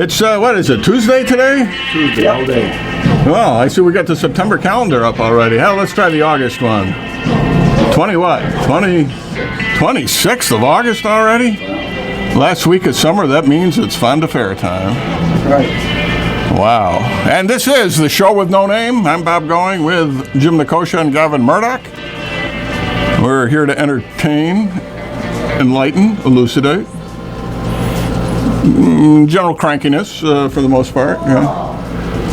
It's, what is it, Tuesday today? Tuesday, all day. Well, I see we got the September calendar up already. Hell, let's try the August one. 26th of August already? Last week of summer, that means it's fun to fair time. Right. Wow. And this is The Show with No Name. I'm Bob Going with Jim Nikosha and Gavin Murdoch. We're here to entertain, enlighten, elucidate. General crankiness, for the most part. Yeah.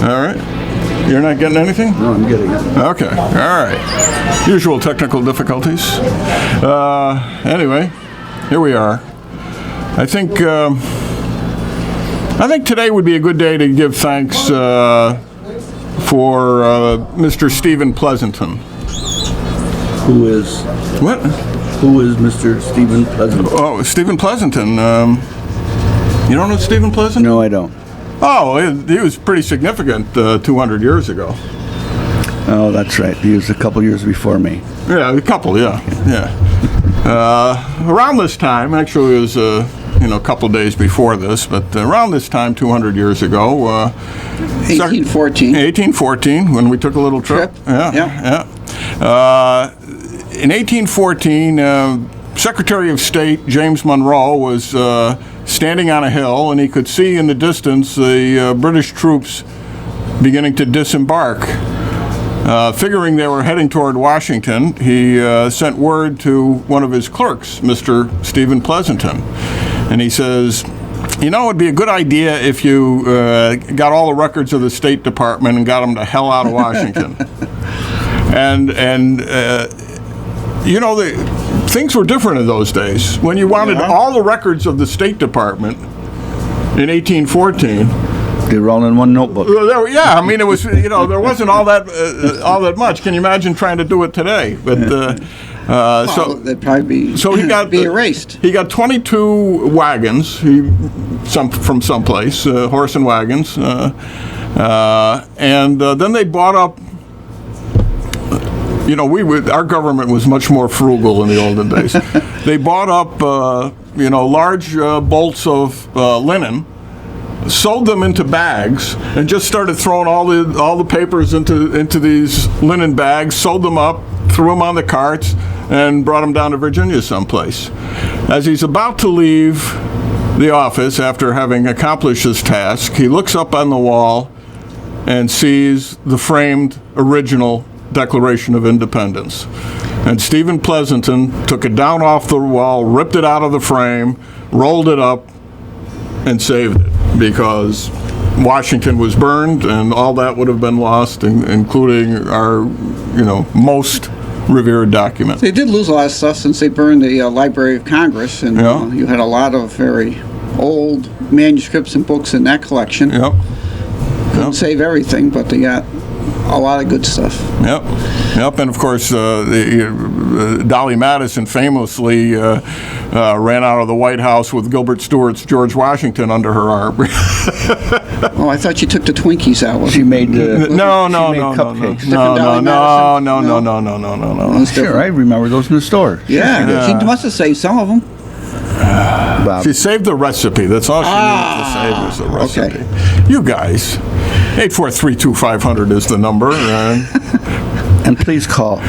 All right. You're not getting anything? No, I'm getting it. Okay. All right. Usual technical difficulties. Anyway, here we are. I think today would be a good day to give thanks for Mr. Stephen Pleasanton. Who is? What? Who is Mr. Stephen Pleasanton? Oh, Stephen Pleasanton. You don't know Stephen Pleasanton? No, I don't. Oh, he was pretty significant 200 years ago. Oh, that's right. He was a couple years before me. Yeah, a couple, yeah. Around this time, actually it was a couple days before this, but around this time, 200 years ago. 1814. 1814, when we took a little trip. Yeah. In 1814, Secretary of State James Monroe was standing on a hill, and he could see in the distance the British troops beginning to disembark. Figuring they were heading toward Washington, he sent word to one of his clerks, Mr. Stephen Pleasanton, and he says, it'd be a good idea if you got all the records of the State Department and got them the hell out of Washington. Things were different in those days. When you wanted all the records of the State Department in 1814, they were all in one notebook. It was there wasn't all that much. Can you imagine trying to do it today? But they'd probably be erased. He got 22 wagons, from someplace, horse and wagons, and then they bought up. Our government was much more frugal in the olden days. They bought up, large bolts of linen, sewed them into bags, and just started throwing all the papers into these linen bags, sewed them up, threw them on the carts, and brought them down to Virginia someplace. As he's about to leave the office after having accomplished his task, he looks up on the wall and sees the framed original Declaration of Independence. And Stephen Pleasanton took it down off the wall, ripped it out of the frame, rolled it up, and saved it, because Washington was burned and all that would have been lost, including our, most revered documents. They did lose a lot of stuff since they burned the Library of Congress, and you had a lot of very old manuscripts and books in that collection. Couldn't save everything, but they got a lot of good stuff. Yep. And of course, Dolly Madison famously ran out of the White House with Gilbert Stuart's George Washington under her arm. Oh, I thought she took the Twinkies out. She made cupcakes. No. Sure, I remember those in the store. Yeah. She must have saved some of them. She saved the recipe. That's all she needed to save was the recipe. Okay. You guys, 843-2500 is the number. And please call.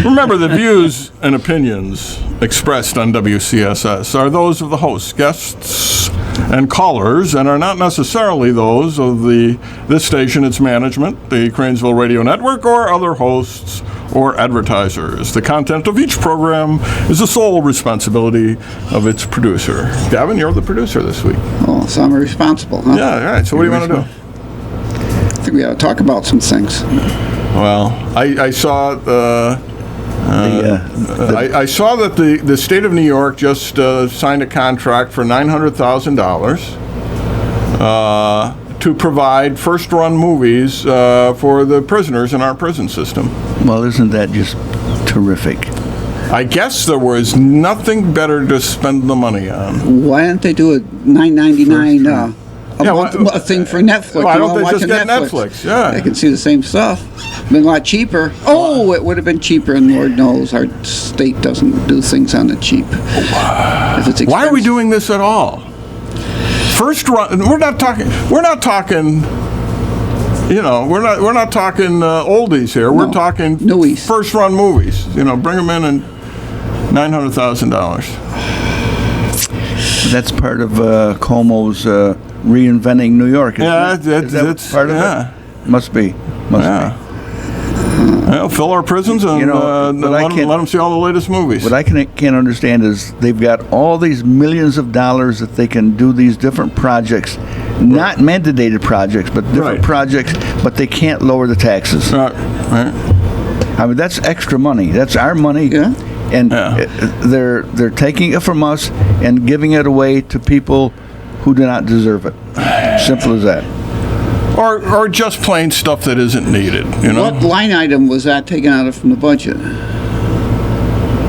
Remember, the views and opinions expressed on WCSS are those of the hosts, guests, and callers, and are not necessarily those of this station, its management, the Cranesville Radio Network, or other hosts or advertisers. The content of each program is the sole responsibility of its producer. Gavin, you're the producer this week. Oh, so I'm responsible, huh? Yeah, all right. So what do you want to do? I think we ought to talk about some things. Well, I saw I saw that the state of New York just signed a contract for $900,000 to provide first-run movies for the prisoners in our prison system. Well, isn't that just terrific? I guess there was nothing better to spend the money on. Why don't they do a $9.99 a thing for Netflix? Why don't they just get Netflix? Yeah, they can see the same stuff. Been a lot cheaper. Oh, it would have been cheaper, and Lord knows our state doesn't do things on the cheap. If it's expensive. Why are we doing this at all? First run. We're not talking. You know, we're not talking oldies here. We're talking newies. First run movies. You know, bring them in and $900,000. That's part of Como's reinventing New York. Isn't it? Is that part of it? Must be. Well, fill our prisons and let them see all the latest movies. What I can't understand is they've got all these millions of dollars that they can do these different projects, not mandated projects, but different projects, but they can't lower the taxes. Right. I mean, that's extra money. That's our money. Yeah. And they're taking it from us and giving it away to people who do not deserve it. Simple as that. Or just plain stuff that isn't needed, you know? What line item was that taken out of from the budget?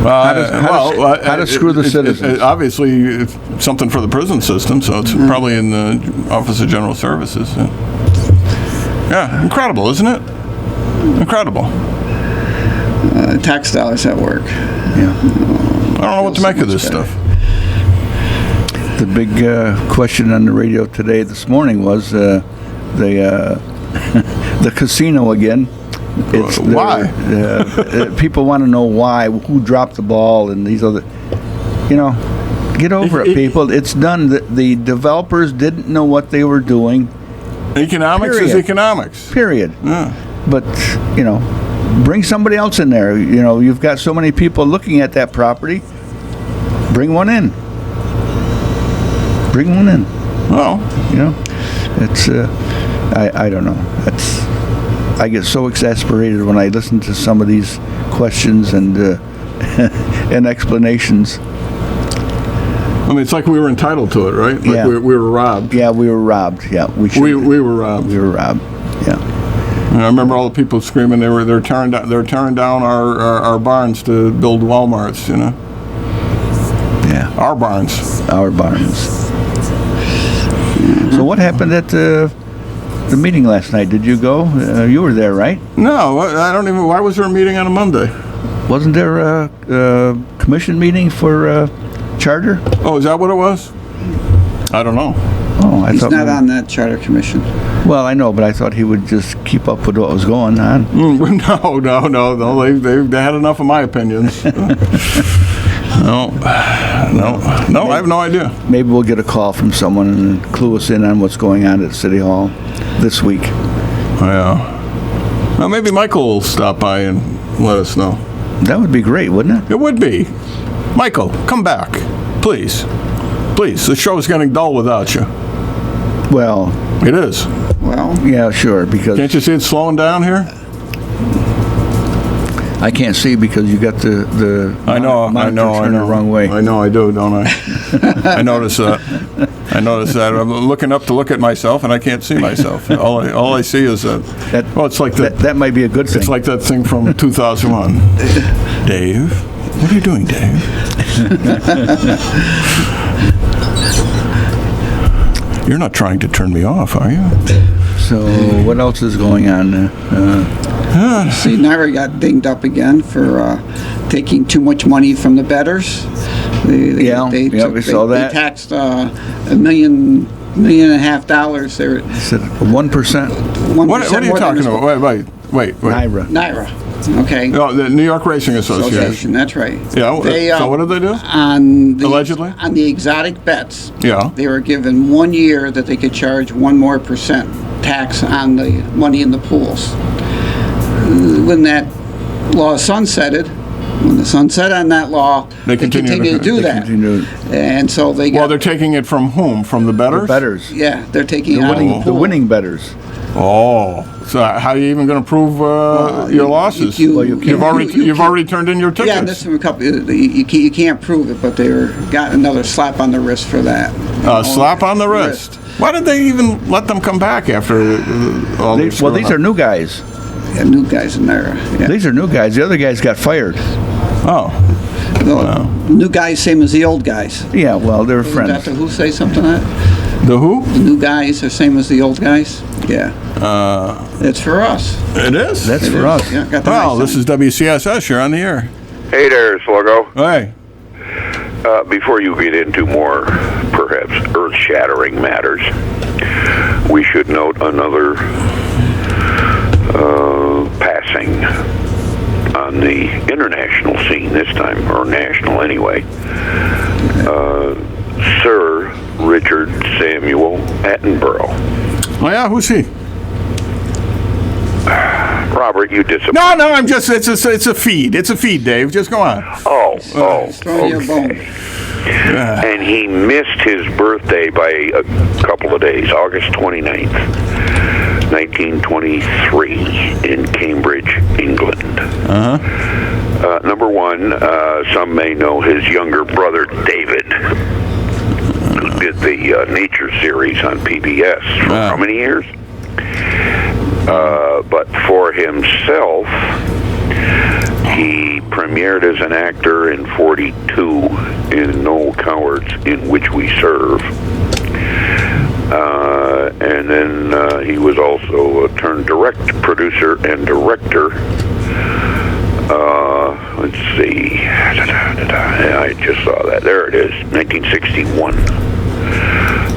How to screw the citizens. Obviously, it's something for the prison system, so it's probably in the Office of General Services. Yeah, incredible, isn't it? Incredible. Tax dollars at work. Yeah. I don't know what to make of this stuff. The big question on the radio this morning was the casino again. Why? People want to know why, who dropped the ball, and these other. You know, get over it, people. It's done. The developers didn't know what they were doing. Economics is economics. Period. Yeah. But you know, bring somebody else in there. You know, you've got so many people looking at that property. Bring one in. Bring one in. Well, you know, it's. I don't know. I get so exasperated when I listen to some of these questions and and explanations. I mean, it's like we were entitled to it, right? Like we were robbed. Yeah, we were robbed. Yeah, we were robbed. We were robbed. Yeah. And I remember all the people screaming they're tearing down our barns to build Walmarts. You know. Yeah. Our barns. Our barns. So what happened at the meeting last night? Did you go? You were there, right? No, I don't even. Why was there a meeting on a Monday? Wasn't there a commission meeting for charter? Oh, is that what it was? I don't know. Oh, He's not on that charter commission. Well, I know, but I thought he would just keep up with what was going on. No. They had enough of my opinions. No, I have no idea. Maybe we'll get a call from someone and clue us in on what's going on at City Hall this week. Yeah. Well, maybe Michael will stop by and let us know. That would be great, wouldn't it? It would be. Michael, come back. Please. Please. The show is getting dull without you. Well. It is. Well. Yeah, sure, because... Can't you see it slowing down here? I can't see because you got the I know the wrong way. I know I do, don't I? I notice that. I'm looking up to look at myself, and I can't see myself. All I see is that. Well, it's like that might be a good thing. It's like that thing from 2001. Dave, what are you doing, Dave? You're not trying to turn me off, are you? So what else is going on? See, Naira got dinged up again for taking too much money from the bettors. We saw that. They taxed $1.5 million. They said 1%. What are you talking about? Wait. Naira. Okay. No, the New York Racing Association. That's right. Yeah. So what did they do? Allegedly? On the exotic bets. Yeah. They were given 1 year that they could charge 1% more tax on the money in the pools. When that law sunsetted, when the sunset on that law, they continue to do that. And so they got... Well, they're taking it from whom? From the bettors? The bettors. Yeah, they're taking it out of the pool. The winning bettors. Oh, so how are you even going to prove your losses? You've already turned in your tickets. Yeah, this from a couple. You can't prove it, but they got another slap on the wrist for that. Slap on the wrist. Why did they even let them come back after all this? Well, these are new guys. Yeah, new guys in there. Yeah. These are new guys. The other guys got fired. Oh. New guys, same as the old guys. Yeah, well, they're friends. Did Dr. Who say something like that? The who? The new guys are same as the old guys. Yeah. It's for us. It is? That's for us. Yeah, well, this is WCSS. You're on the air. Hey there, Sluggo. Hey. Before you get into more, perhaps perhaps earth-shattering matters, we should note another passing on the international scene this time, or national anyway. Sir Richard Samuel Attenborough. Oh yeah, who's he? Robert, you disappoint. No, I'm just, it's a feed. It's a feed, Dave. Just go on. Okay. And he missed his birthday by a couple of days, August 29th, 1923, in Cambridge, England. Number one, some may know his younger brother, David, who did the nature series on PBS for how many years? But for himself, he premiered as an actor in 42 in No Cowards in Which We Serve. And then he was also turned producer and director. Let's see. I just saw that. There it is, 1961.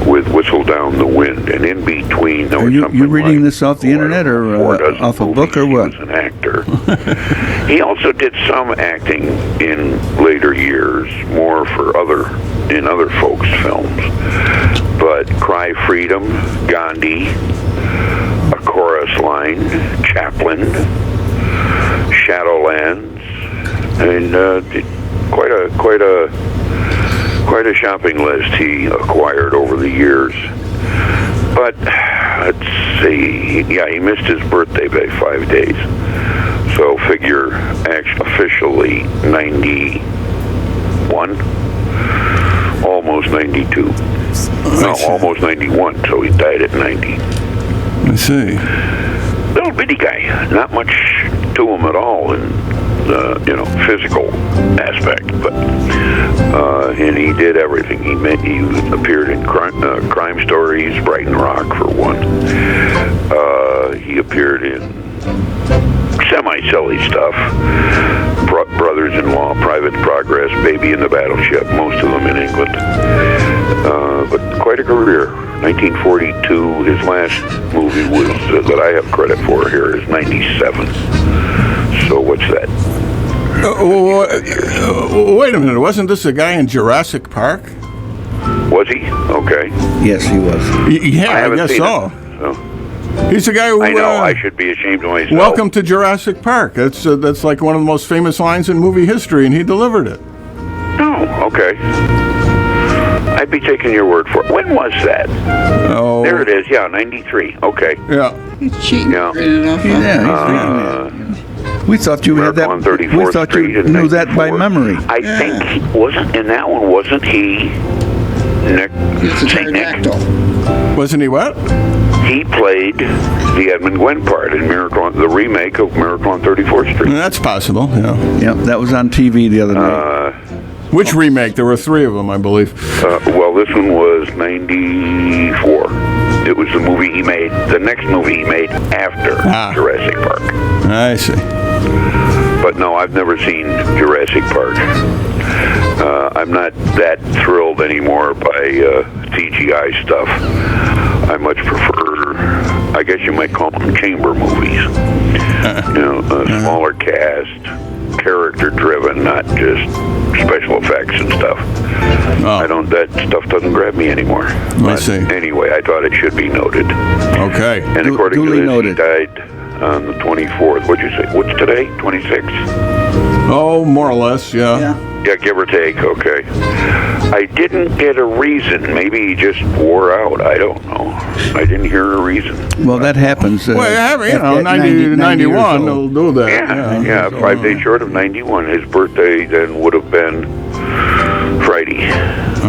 With Whistle Down the Wind, and in between there was something. You reading this off the internet or off a book or what? He was an actor. He also did some acting in later years, more in other folks' films. But Cry Freedom, Gandhi, A Chorus Line, Chaplin, Shadowlands, and quite a shopping list he acquired over the years. But let's see, he missed his birthday by 5 days. So figure officially 91, almost 92. No, almost 91. So he died at 90. I see. Little bitty guy, not much to him at all in physical aspect, but and he did everything. He appeared in Crime Stories, Brighton Rock for one. He appeared in semi-silly stuff, Brothers-in-Law, Private Progress, Baby in the Battleship, most of them in England. But quite a career. 1942, his last movie was that I have credit for here is 97. So what's that? Wait a minute. Wasn't this a guy in Jurassic Park? Was he? Okay. Yes, he was. I guess so. He's the guy who... I know, I should be ashamed of myself. Welcome to Jurassic Park. That's like one of the most famous lines in movie history, and he delivered it. Oh, okay. I'd be taking your word for it. When was that? Oh. There it is, 93. Okay. Yeah. He's cheating. Yeah. We thought you had that. We thought you knew that by memory. I think he wasn't in that one. Wasn't he? Nick? It's a pterodactyl. Wasn't he what? He played the Edmund Gwenn part in the remake of Miracle on 34th Street. That's possible. Yeah. Yep, that was on TV the other night. Which remake? There were 3 of them, I believe. Well, this one was 94. It was the movie he made, the next movie he made after Jurassic Park. I see. But no, I've never seen Jurassic Park. I'm not that thrilled anymore by CGI stuff. I much prefer, I guess you might call them chamber movies. Smaller cast, character-driven, not just special effects and stuff. That stuff doesn't grab me anymore. I see. Anyway, I thought it should be noted. Okay. And according to this, noted. he died on the 24th. What'd you say? What's today? 26th? Oh, more or less, yeah. Yeah, give or take, okay. I didn't get a reason. Maybe he just wore out. I don't know. I didn't hear a reason. Well, that happens. Well, at 91, they'll do that. Yeah, 5 days short of 91. His birthday then would have been Friday.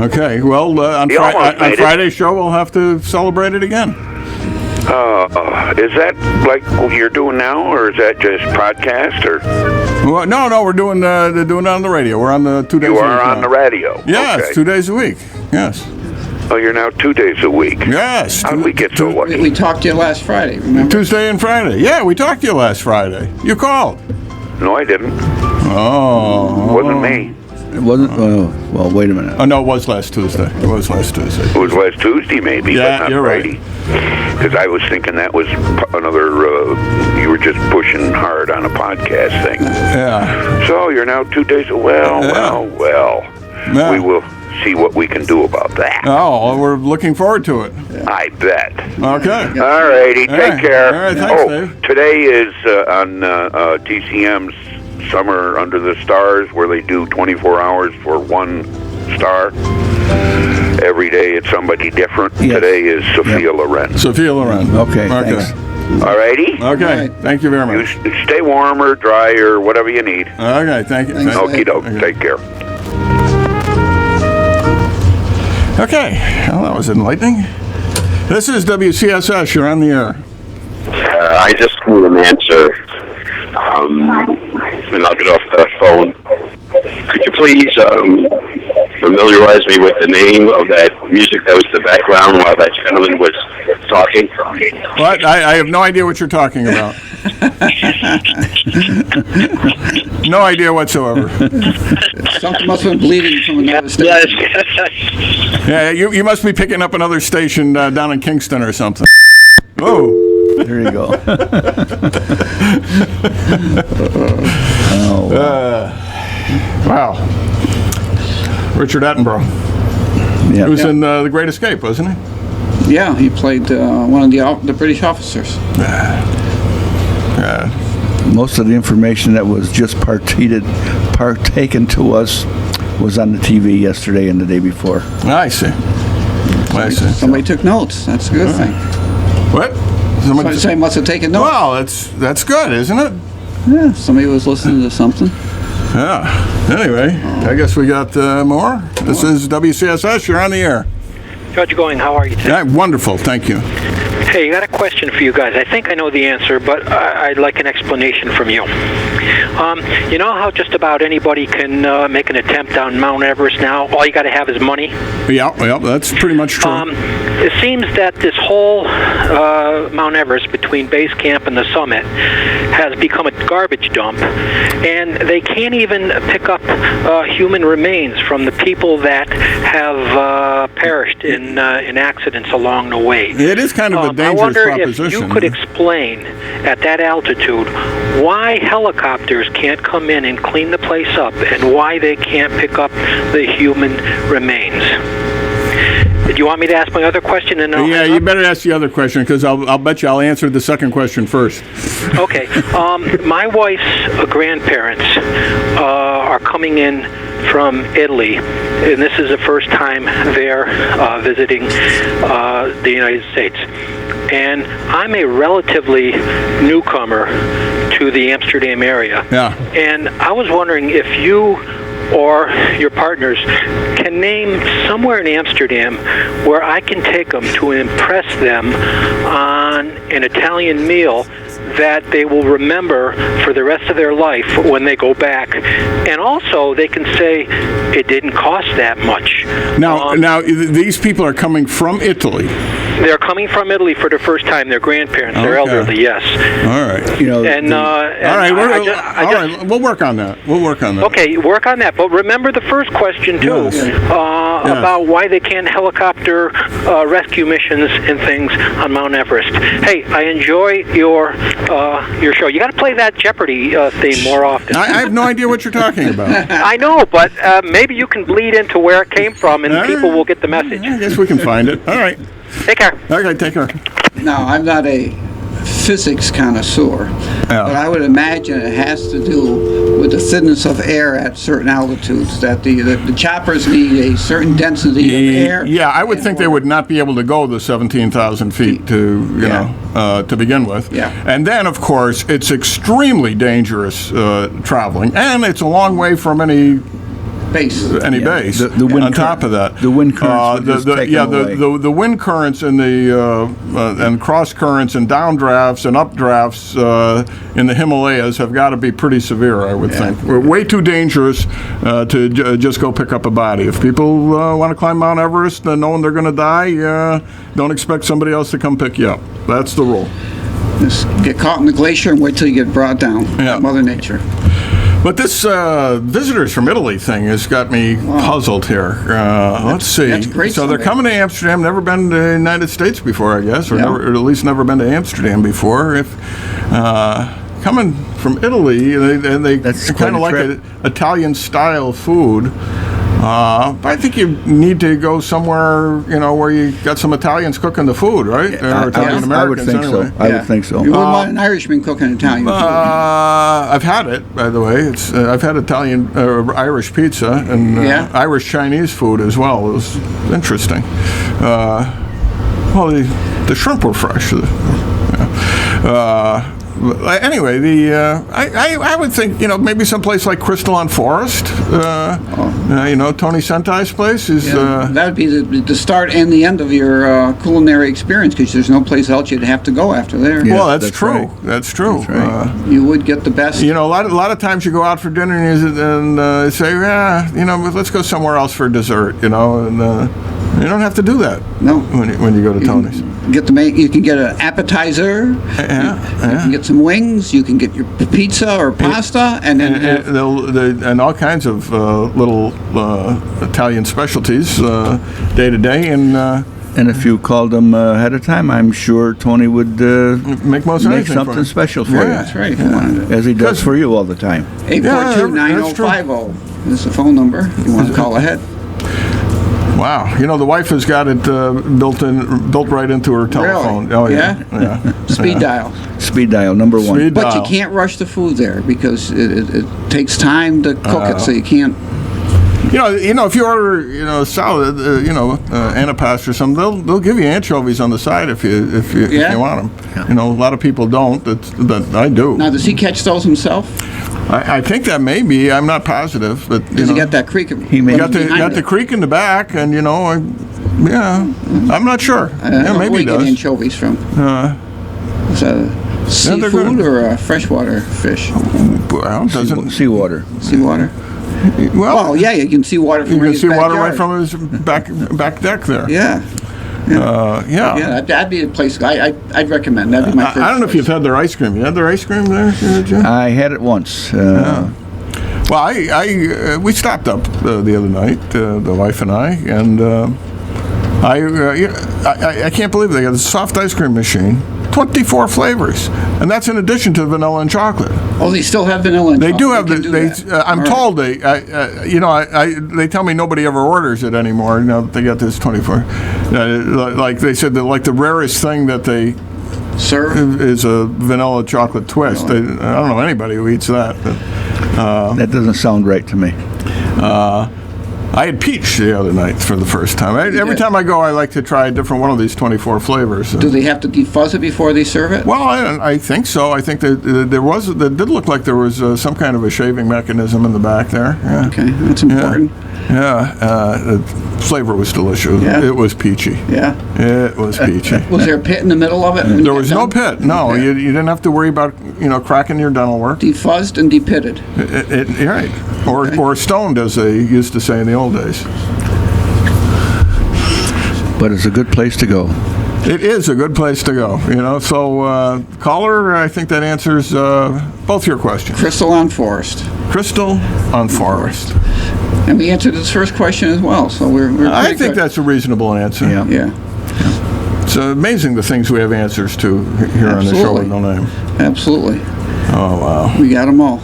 Okay, well, on Friday's show, we'll have to celebrate it again. Is that like what you're doing now, or is that just podcast, or? Well, no, we're doing it on the radio. We're on the 2 days a week. You are on the radio? Yes, okay. 2 days a week, yes. Oh, you're now 2 days a week? Yes. How did we get so lucky? We talked to you last Friday, remember? Tuesday and Friday. Yeah, we talked to you last Friday. You called. No, I didn't. Oh. It wasn't me. It wasn't. Well, wait a minute. Oh no, it was last Tuesday. It was last Tuesday. It was last Tuesday, maybe, Yeah, but not you're right. Friday. Because I was thinking that was another. You were just pushing hard on a podcast thing. Yeah. So you're now 2 days. Well. Yeah. We will see what we can do about that. Oh, we're looking forward to it. I bet. Okay. All righty. Take right. care. All right, thanks, Dave. Today is on TCM's Summer Under the Stars, where they do 24 hours for one star. Every day it's somebody different. Yes. Today is Sophia Loren. Sophia Loren. Okay, thanks. All righty? Okay. Thank you very You much. stay warm or dry or whatever you need. Okay. Thank you. Thanks, Thank you. Okie doke. Okay. Take care. Okay. Well, that was enlightening. This is WCSS. You're on the air. I just need an answer, and I'll get off the phone. Could you please familiarize me with the name of that music that was in the background while that gentleman was talking? What? I have no idea what you're talking about. No idea whatsoever. Something must have been bleeding from another station. Yeah, you must be picking up another station down in Kingston or something. Oh. There you go. Wow. Richard Attenborough. Yeah. He was in The Great Escape, wasn't he? Yeah, he played one of the British officers. Most of the information that was just partaken to us was on the TV yesterday and the day before. I see. I see. Somebody took notes. That's a good thing. What? Somebody must have taken notes. Well, that's good, isn't it? Yeah, somebody was listening to something. Yeah. Anyway, I guess we got more. This is WCSS. You're on the air. How's it going? How are you today? Yeah, wonderful. Thank you. Hey, I got a question for you guys. I think I know the answer, but I'd like an explanation from you. You know how just about anybody can make an attempt on Mount Everest now? All you got to have is money? Yeah, that's pretty much true. It seems that this whole Mount Everest between base camp and the summit has become a garbage dump, and they can't even pick up human remains from the people that have perished in accidents along the way. It is kind of a dangerous I wonder proposition. if you could explain at that altitude why helicopters can't come in and clean the place up, and why they can't pick up the human remains. Do you want me to ask my other question? And Yeah, you better ask the other question, because I'll bet you I'll answer the second question first. Okay. My wife's grandparents are coming in from Italy, and this is the first time they're visiting the United States. And I'm a relatively newcomer to the Amsterdam area. Yeah. And I was wondering if you or your partners can name somewhere in Amsterdam where I can take them to impress them on an Italian meal that they will remember for the rest of their life when they go back. And also, they can say it didn't cost that much. Now, these people are coming from Italy. They're coming from Italy for the first time. They're grandparents. They're Okay. elderly, yes. All right. You know, All right, we'll work on that. Okay, work on that. But remember the first question, too, Yes. about why they can't helicopter rescue missions and things on Mount Everest. Hey, I enjoy your show. You got to play that Jeopardy theme more often. I have no idea what you're talking about. I know, but maybe you can bleed into where it came from, and people will get the message. I guess we can find it. All right. Take care. Okay, take care. Now, I'm not a physics connoisseur, but I would imagine it has to do with the thinness of air at certain altitudes, that the choppers need a certain density of air. Yeah, I would think they would not be able to go the 17,000 feet to begin with. Yeah. And then, of course, it's extremely dangerous traveling, and it's a long way from any Base. base. The wind on top of that, the wind currents would just take them away. the wind currents and and cross currents and downdrafts and updrafts in the Himalayas have got to be pretty severe, I would think. We're way too dangerous to just go pick up a body. If people want to climb Mount Everest knowing they're going to die, don't expect somebody else to come pick you up. That's the rule. Just get caught in the glacier and wait till you get brought down by Mother Nature. But this visitors from Italy thing has got me puzzled here. Let's see. That's great. So they're coming to Amsterdam. Never been to the United States before, I guess, or, or at least never been to Amsterdam before. If coming from Italy, and they kind of like Italian style food. But I think you need to go somewhere, where you got some Italians cooking the food, right? Or Italian Americans. I would think anyway. so. I would think so. You wouldn't want an Irishman cooking Italian food. I've had it, by the way. I've had Italian, Irish pizza and Irish Chinese food as well. It was interesting. Well, the shrimp were fresh. Anyway, I would think maybe someplace like Crystal on Forest, Tony Sentai's place is. That would be the start and the end of your culinary experience, because there's no place else you'd have to go after there. Yeah, well, that's true. Right. That's true. That's right. You would get the best. A lot of times you go out for dinner and say, let's go somewhere else for dessert. And you don't have to do that. No. When you go to Tony's. You can get an appetizer. You can get some wings. You can get your pizza or pasta, and then and all kinds of little Italian specialties day to day. And if you called them ahead of time, I'm sure Tony would make something special for you. That's right. As he does for you all the time. 842-9050 is the phone number. You want to call ahead. Wow, the wife has got it built right into her telephone. Really? Oh yeah. Speed dial. Speed dial number 1. But you can't rush the food there because it takes time to cook it, so you can't. If you order, salad, antipasto or something, they'll give you anchovies on the side if you want them. A lot of people don't, but I do. Now, does he catch those himself? I think that may be. I'm not positive, but he got that creek. He got the creek in the back, and I'm not sure. Maybe where he does. Get anchovies from? Is that seafood or freshwater fish? Well, seawater. Seawater. Well, you can see water from you can his see water backyard. right from his back deck there. Yeah. That'd be a place I'd recommend. That'd be my first I don't know if you've had their ice cream. You had their ice cream there, Jim? I had it once. Well, we stopped up the other night, the wife and I, and I can't believe they got a soft ice cream machine. 24 flavors, and that's in addition to vanilla and chocolate. Oh, they still have vanilla and chocolate. They do have I'm All told they tell me nobody ever orders it anymore. They got this 24. Like they said, that like the rarest thing that they serve is a vanilla chocolate twist. I don't know anybody who eats that. But, that doesn't sound right to me. I had peach the other night for the first time. Every time I go, I like to try a different one of these 24 flavors. Do they have to defuzz it before they serve it? Well, I think so. I think that there did look like there was some kind of a shaving mechanism in the back there. Yeah. Okay, that's important. The flavor was delicious. Yeah. It was peachy. Yeah. It was peachy. Was there a pit in the middle of it? There was no pit. No, you didn't have to worry about cracking your dental work. Defuzzed and depitted. Right. Or stoned, as they used to say in the old days. But it's a good place to go. It is a good place to go, So, caller, I think that answers both your questions. Crystal on Forest. Crystal on Forest. And we answered this first question as well, so we're I think that's a reasonable answer. Yeah. It's amazing the things we have answers to here on the show with no name. Absolutely. Oh, wow. We got them all.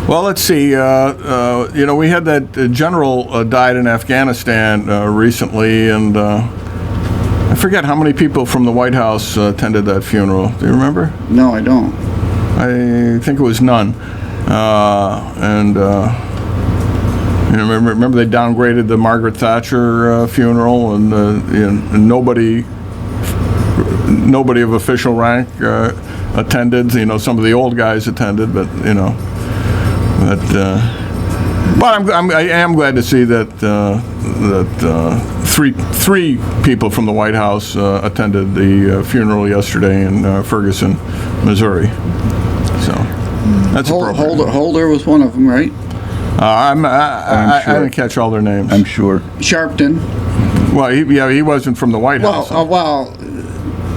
Well, let's see. We had that general died in Afghanistan recently, and I forget how many people from the White House attended that funeral. Do you remember? No, I don't. I think it was none. Remember they downgraded the Margaret Thatcher funeral, and nobody of official rank attended. Some of the old guys attended, but I am glad to see that three people from the White House attended the funeral yesterday in Ferguson, Missouri. So that's appropriate. Holder was one of them, right? I didn't catch all their names. I'm sure. Sharpton. Well, he wasn't from the White House.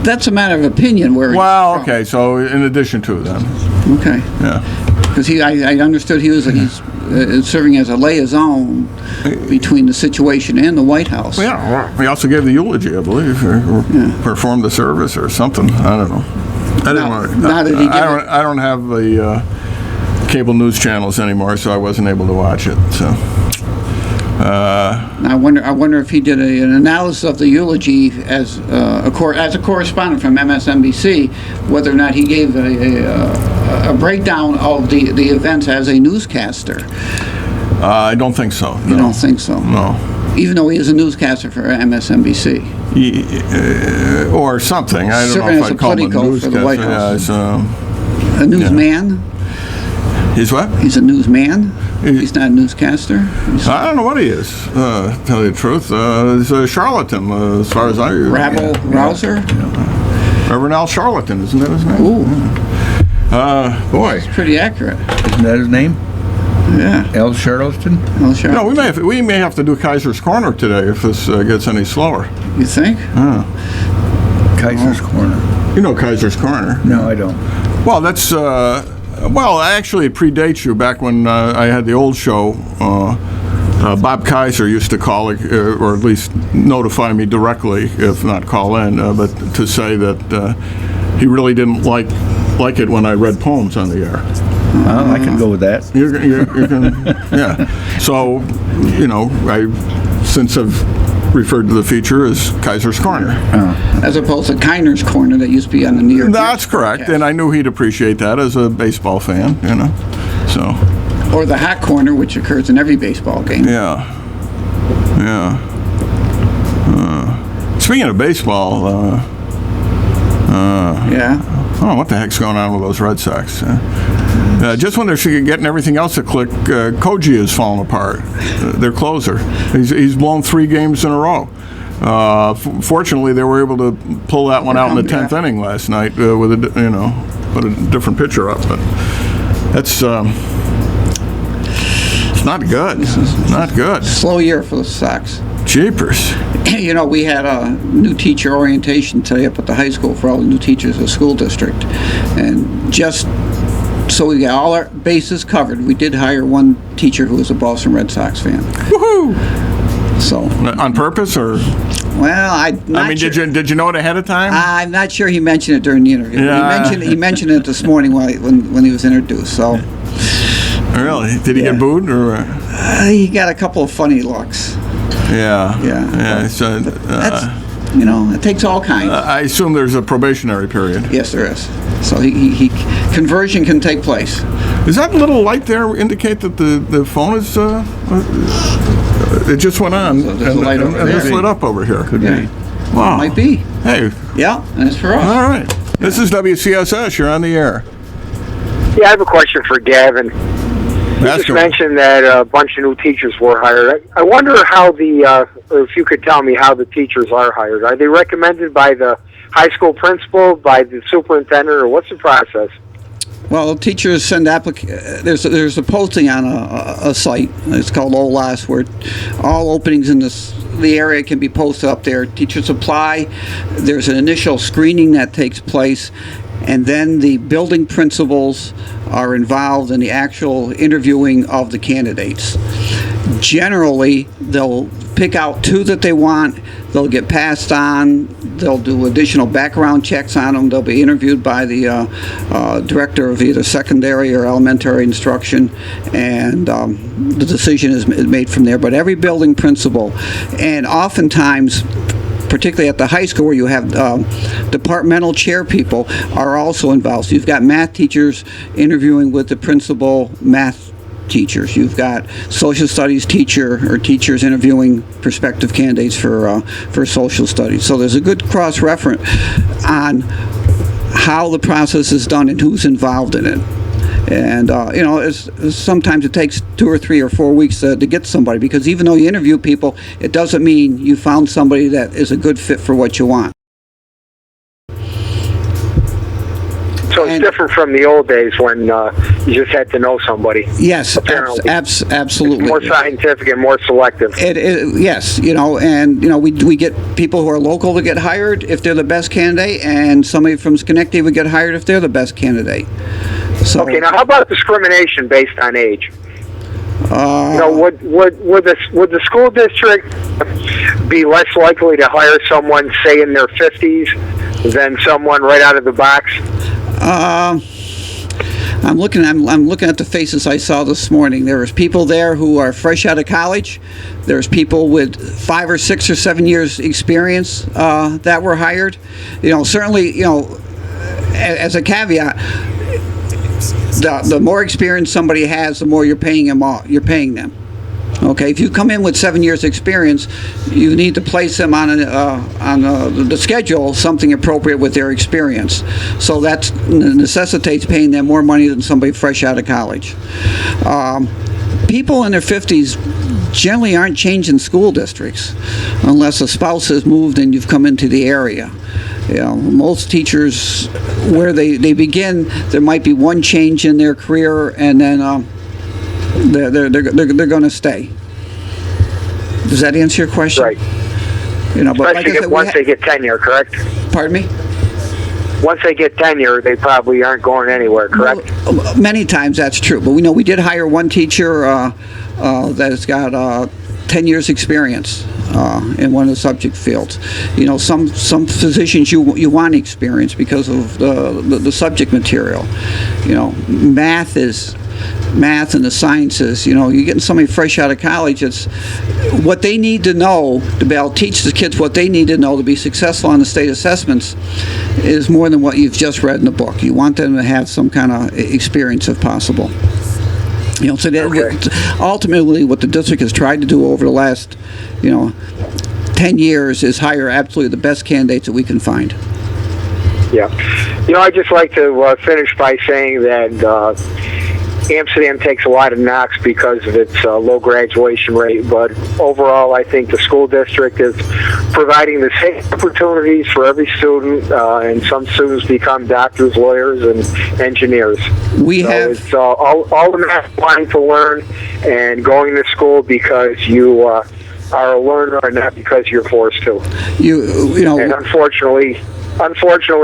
that's a matter of opinion. Where Well, okay, so in addition to then. Okay. Yeah. Because I understood he's serving as a liaison between the situation and the White House. Yeah, he also gave the eulogy, I believe, or performed the service or something. I don't know. I don't have the cable news channels anymore, so I wasn't able to watch it. So. I wonder if he did an analysis of the eulogy as a correspondent from MSNBC, whether or not he gave a breakdown of the events as a newscaster. I don't think so. No. You don't think so? No. Even though he is a newscaster for MSNBC. Or something. I don't Serving know if as I'd call him a Politico for the newscaster. White House. Yeah, A newsman? He's what? He's a newsman? He's not a newscaster? I don't know what he is, to tell you the truth. He's a charlatan, as far as I... Rabble-rouser? Yeah. Reverend Al Charlatan, isn't that his name? Ooh. Boy. It's pretty accurate. Isn't that his name? Yeah. L. Charleston? L. Charleston. No, we may have to do Kaiser's Corner today if this gets any slower. You think? Kaiser's Corner. You know Kaiser's Corner. No, I don't. Well, that's... well, actually, it predates you. Back when I had the old show, Bob Kaiser used to call, or at least notify me directly, if not call in, but to say that he really didn't like it when I read poems on the air. Well, I can go with that. You can, yeah. So, I since have referred to the feature as Kaiser's Corner. As opposed to Kiner's Corner that used to be on the New York. That's correct, podcast. and I knew he'd appreciate that as a baseball fan, So. Or the Hot Corner, which occurs in every baseball game. Yeah. Speaking of baseball, Yeah. I don't know what the heck's going on with those Red Sox. Just when they're getting everything else to click, Koji is falling apart. Their closer. He's blown 3 games in a row. Fortunately, they were able to pull that one out in the 10th inning last night with put a different pitcher up. But that's it's not good. Not good. Slow year for the Sox. Jeepers. We had a new teacher orientation today up at the high school for all the new teachers of the school district. And just so we got all our bases covered, we did hire one teacher who was a Boston Red Sox fan. Woohoo! So on purpose, or? Well, did you know it ahead of time? I'm not sure he mentioned it during the interview. Yeah. He mentioned it this morning when he was introduced. So. Really? Did he get booed, or? He got a couple of funny looks. Yeah. So, that's, it takes all kinds. I assume there's a probationary period. Yes, there is. So he conversion can take place. Does that little light there indicate that the phone is? It just went on So there's a light over and there. it's lit up over here. Could be. Wow. Might be. Hey. Yeah, and it's for us. All right. This is WCSS. You're on the air. Yeah, I have a question for Gavin. You just mentioned that a bunch of new teachers were hired. I wonder how or if you could tell me how the teachers are hired. Are they recommended by the high school principal, by the superintendent, or what's the process? Well, teachers send there's a posting on a site. It's called OLAS, where all openings in the area can be posted up there. Teachers apply. There's an initial screening that takes place, and then the building principals are involved in the actual interviewing of the candidates. Generally, they'll pick out 2 that they want. They'll get passed on. They'll do additional background checks on them. They'll be interviewed by the director of either secondary or elementary instruction, and the decision is made from there. But every building principal, and oftentimes, particularly at the high school where you have departmental chair people, are also involved. So you've got math teachers interviewing with the principal math teachers. You've got social studies teacher or teachers interviewing prospective candidates for social studies. So there's a good cross-reference on how the process is done and who's involved in it. And, sometimes it takes 2 or 3 or 4 weeks to get somebody, because even though you interview people, it doesn't mean you found somebody that is a good fit for what you want. So it's different from the old days when you just had to know somebody. Yes, absolutely. It's more scientific and more selective. Yes, and we get people who are local to get hired if they're the best candidate, and somebody from Schenectady would get hired if they're the best candidate. So, okay, now how about discrimination based on age? Would the school district be less likely to hire someone, say, in their 50s than someone right out of the box? I'm looking at the faces I saw this morning. There was people there who are fresh out of college. There's people with 5 or 6 or 7 years experience that were hired. Certainly, as a caveat, the more experience somebody has, the more you're paying them. Okay, if you come in with 7 years experience, you need to place them on the schedule something appropriate with their experience. So that necessitates paying them more money than somebody fresh out of college. People in their 50s generally aren't changing school districts unless a spouse has moved and you've come into the area. Most teachers, where they begin, there might be one change in their career, and then they're going to stay. Does that answer your question? Right. But like I said, once they get tenure, correct? Pardon me? Once they get tenure, they probably aren't going anywhere, correct? Well, many times that's true, but we did hire one teacher that's got 10 years experience in one of the subject fields. Some physicians you want experience because of the subject material. Math and the sciences. You're getting somebody fresh out of college. It's what they need to know to be able to teach the kids what they need to know to be successful on the state assessments is more than what you've just read in the book. You want them to have some kind of experience if possible. So ultimately what the district has tried to do over the last 10 years is hire absolutely the best candidates that we can find. Yeah. I'd just like to finish by saying that Amsterdam takes a lot of knocks because of its low graduation rate, but overall I think the school district is providing the same opportunities for every student, and some students become doctors, lawyers, and engineers. It's all the math wanting to learn and going to school because you are a learner and not because you're forced to. And unfortunately,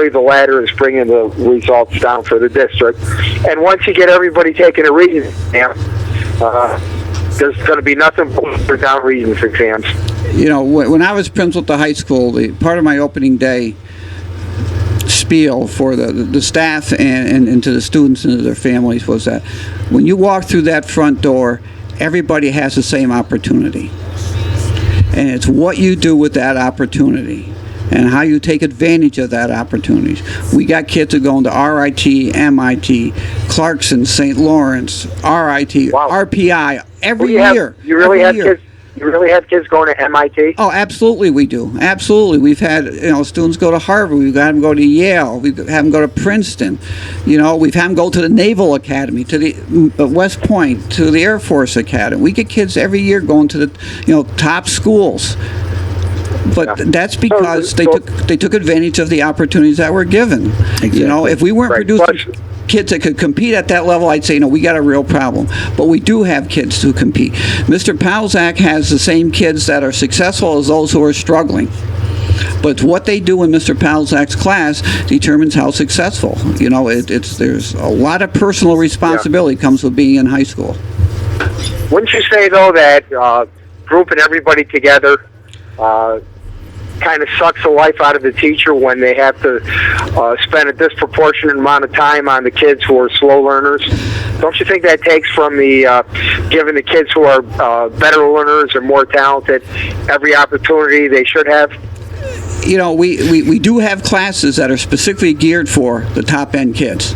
the latter is bringing the results down for the district. And once you get everybody taking a reading exam, there's going to be nothing but down reading exams. When I was principal at the high school, part of my opening day spiel for the staff and to the students and to their families was that when you walk through that front door, everybody has the same opportunity. And it's what you do with that opportunity and how you take advantage of that opportunity. We got kids that are going to RIT, MIT, Clarkson, St. Lawrence, RIT, wow. RPI every year. You really have kids going to MIT? Oh, absolutely we do. Absolutely. We've had students go to Harvard. We've had them go to Yale. We've had them go to Princeton. We've had them go to the Naval Academy, to the West Point, to the Air Force Academy. We get kids every year going to the top schools. But that's because they took advantage of the opportunities that were given. Exactly. If we weren't producing kids that could compete at that level, I'd say, we got a real problem. But we do have kids who compete. Mr. Palzak has the same kids that are successful as those who are struggling. But what they do in Mr. Palzak's class determines how successful. There's a lot of personal responsibility comes with being in high school. Wouldn't you say, though, that grouping everybody together kind of sucks the life out of the teacher when they have to spend a disproportionate amount of time on the kids who are slow learners? Don't you think that takes from the giving the kids who are better learners and more talented every opportunity they should have? We do have classes that are specifically geared for the top-end kids.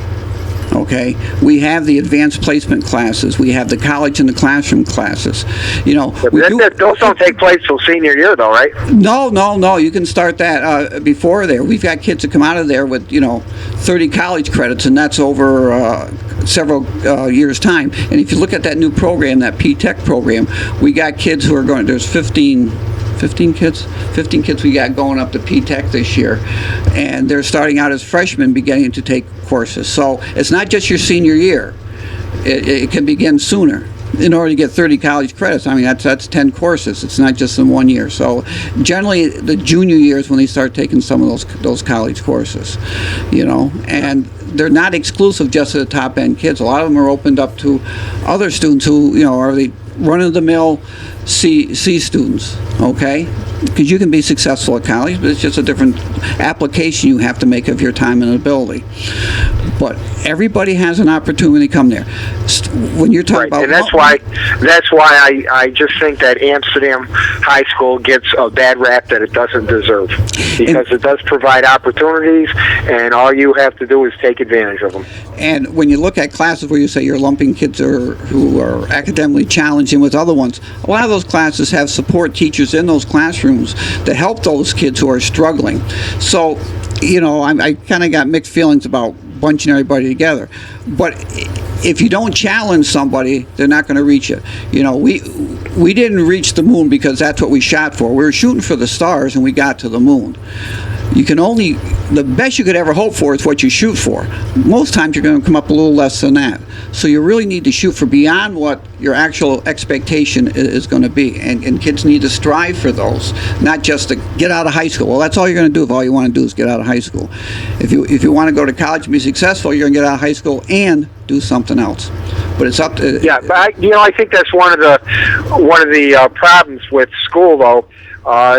Okay, we have the advanced placement classes. We have the college and the classroom classes. Those don't take place till senior year, though, right? No. You can start that before there. We've got kids that come out of there with 30 college credits, and that's over several years' time. And if you look at that new program, that P-Tech program, we got kids who are going. There's 15 15 kids we got going up to P-Tech this year, and they're starting out as freshmen beginning to take courses. So it's not just your senior year. It can begin sooner. In order to get 30 college credits, I mean, that's 10 courses. It's not just in 1 year. So generally, the junior year is when they start taking some of those college courses, and they're not exclusive just to the top-end kids. A lot of them are opened up to other students who, are the run-of-the-mill C students, okay? Because you can be successful at college, but it's just a different application you have to make of your time and ability. But everybody has an opportunity to come there. When you're talking about, and that's why I just think that Amsterdam High School gets a bad rap that it doesn't deserve, because it does provide opportunities, and all you have to do is take advantage of them. And when you look at classes where you say you're lumping kids who are academically challenging with other ones, a lot of those classes have support teachers in those classrooms to help those kids who are struggling. So, I kind of got mixed feelings about bunching everybody together. But if you don't challenge somebody, they're not going to reach it. We didn't reach the moon because that's what we shot for. We were shooting for the stars, and we got to the moon. The best you could ever hope for is what you shoot for. Most times you're going to come up a little less than that. So you really need to shoot for beyond what your actual expectation is going to be. And kids need to strive for those, not just to get out of high school. Well, that's all you're going to do if all you want to do is get out of high school. If you want to go to college and be successful, you're going to get out of high school and do something else. But it's up to... Yeah, but I think that's one of the problems with school, though.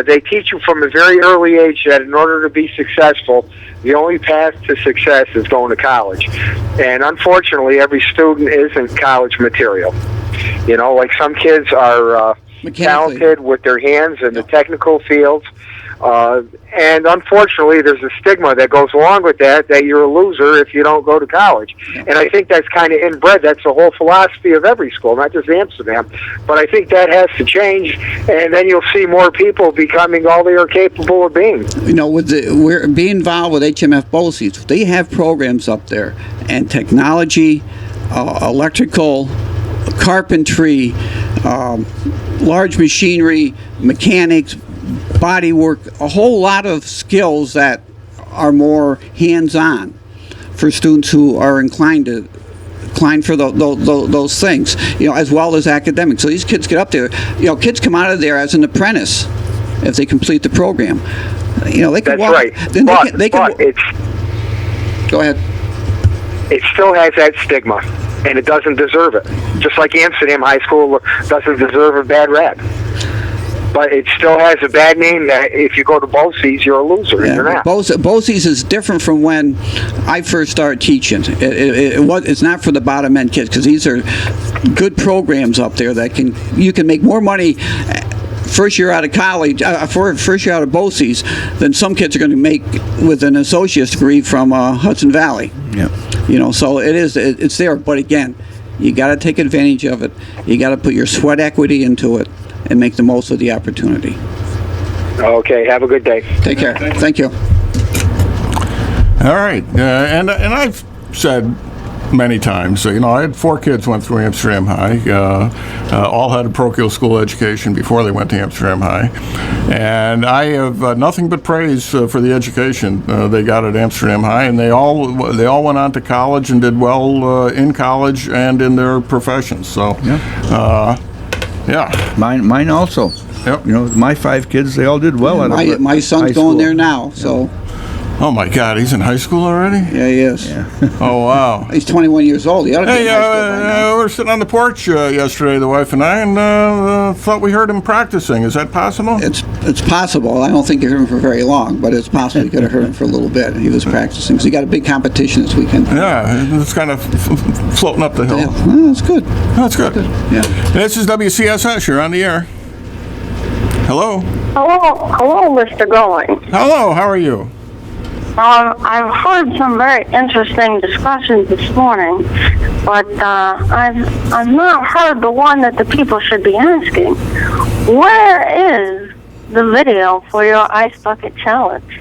They teach you from a very early age that in order to be successful, the only path to success is going to college. And unfortunately, every student isn't college material. Like some kids are talented with their hands in the technical fields. And unfortunately, there's a stigma that goes along with that you're a loser if you don't go to college. And I think that's kind of inbred. That's the whole philosophy of every school, not just Amsterdam. But I think that has to change, and then you'll see more people becoming all they are capable of being. We're being involved with HMF BOCES. They have programs up there, and technology, electrical, carpentry, large machinery, mechanics, body work, a whole lot of skills that are more hands-on for students who are inclined for those things, as well as academics. So these kids get up there. Kids come out of there as an apprentice if they complete the program. They can That's walk. right. Then but it's. Go ahead. It still has that stigma, and it doesn't deserve it. Just like Amsterdam High School doesn't deserve a bad rap. But it still has a bad name that if you go to BOCES, you're a loser, and you're not. BOCES is different from when I first started teaching. It's not for the bottom-end kids, because these are good programs up there that you can make more money first year out of college, first year out of BOCES, than some kids are going to make with an associate's degree from Hudson Valley. Yeah. So it's there. But again, you got to take advantage of it. You got to put your sweat equity into it and make the most of the opportunity. Okay, have a good day. Take care. Thank you. All right, and I've said many times, I had 4 kids went through Amsterdam High, all had a parochial school education before they went to Amsterdam High, and I have nothing but praise for the education they got at Amsterdam High, and they all went on to college and did well in college and in their professions. So. Yeah. Mine also. Yep. My 5 kids, they all did well. My son's going there now, so. Oh my God, he's in high school already? Yeah, he is. Yeah. Oh wow. He's 21 years old. He ought to be in high school by now. We were sitting on the porch yesterday, the wife and I, and thought we heard him practicing. Is that possible? It's possible. I don't think you heard him for very long, but it's possible you could have heard him for a little bit. He was practicing because he got a big competition this weekend. Yeah, it's kind of floating up the hill. Yeah, well, that's good. That's good. Yeah. This is WCSS. You're on the air. Hello. Hello, Mr. Going. Hello. How are you? I've heard some very interesting discussions this morning, but I've not heard the one that the people should be asking. Where is the video for your ice bucket challenge?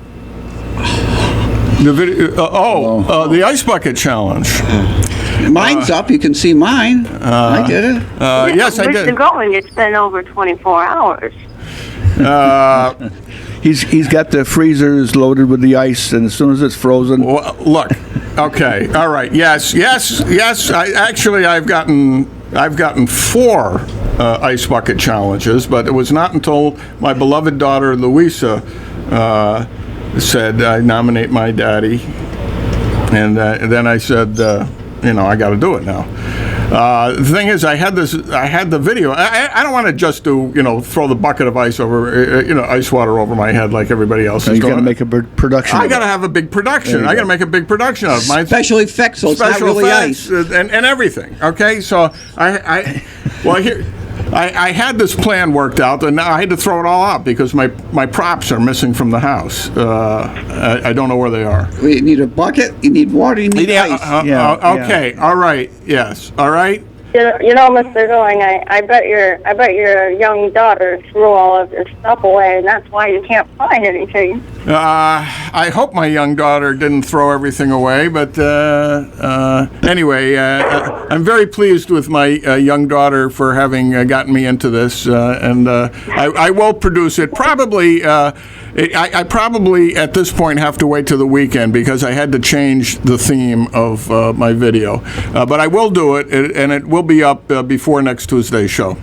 The video. The ice bucket challenge. Mine's up. You can see mine. I did it. Yes, I did. Mr. Going, it's been over 24 hours. He's got the freezers loaded with the ice, and as soon as it's frozen. Well, look, okay, all right, yes. I've gotten 4 ice bucket challenges, but it was not until my beloved daughter Louisa said, "I nominate my daddy," and then I said, I got to do it now. The thing is, I had the video. I don't want to just do, throw the bucket of ice over, ice water over my head like everybody else is You got doing. to make a big production. I got to have a big production. I got to make a big production out of mine. Special effects, so it's not really ice. And everything. Okay, so I had this plan worked out, and now I had to throw it all out because my props are missing from the house. I don't know where they are. You need a bucket, you need water, you need ice. Okay, all right, yes, all right. Mr. Doing, I bet your young daughter threw all of your stuff away, and that's why you can't find anything. I hope my young daughter didn't throw everything away, but anyway, I'm very pleased with my young daughter for having gotten me into this, and I will produce it. Probably, I probably at this point have to wait till the weekend because I had to change the theme of my video, but I will do it, and it will be up before next Tuesday's show.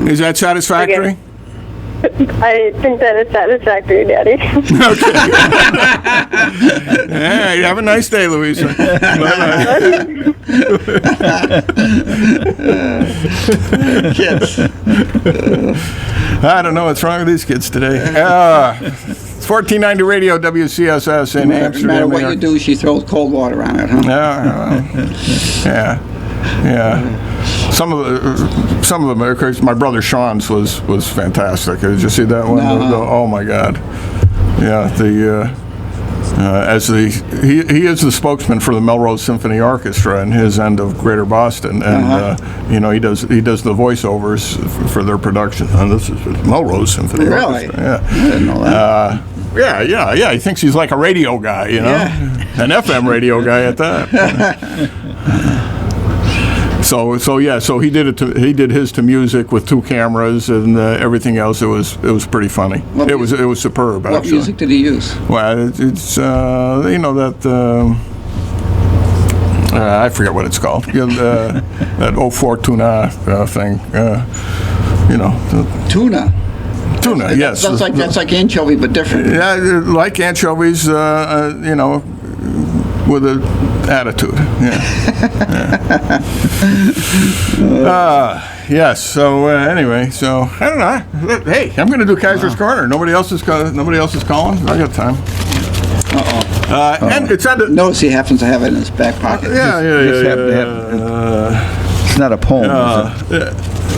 Is that satisfactory? I think that is satisfactory, Daddy. Okay. Hey, have a nice day, Louisa. Kids. I don't know what's wrong with these kids today. It's 1490 Radio WCSS in Amsterdam. No matter what you do, she throws cold water on it, huh? Yeah. Some of them, of course, my brother Sean's was fantastic. Did you see that one? Oh my God! Yeah, he is the spokesman for the Melrose Symphony Orchestra in his end of Greater Boston, and he does the voiceovers for their production. And this is Melrose Symphony Orchestra. Yeah, I didn't know that. Yeah. He thinks he's like a radio guy, an FM radio guy at that. So he did his to music with 2 cameras and everything else. It was pretty funny. It was superb. What actually. music did he use? Well, it's that I forget what it's called. That 04 tuna thing. Tuna. Tuna, yes. That's like anchovy, but different. Yeah, like anchovies. With an attitude, yes. So anyway, so I don't know. Hey, I'm going to do Kaiser's Korner. Nobody else is calling. I got time. And it's under. Notice he happens to have it in his back pocket. It's not a poem. Is it?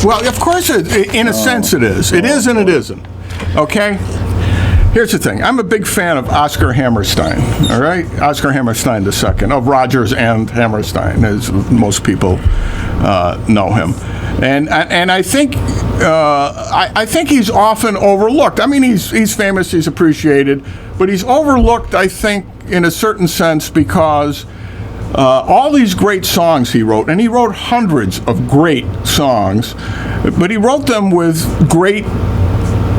Well, of course, in a sense, it is. It is and it isn't. Okay. Here's the thing. I'm a big fan of Oscar Hammerstein, all right? Oscar Hammerstein II, of Rodgers and Hammerstein, as most people know him. And I think he's often overlooked. I mean, he's famous, he's appreciated, but he's overlooked, I think, in a certain sense because all these great songs he wrote, and he wrote hundreds of great songs, but he wrote them with great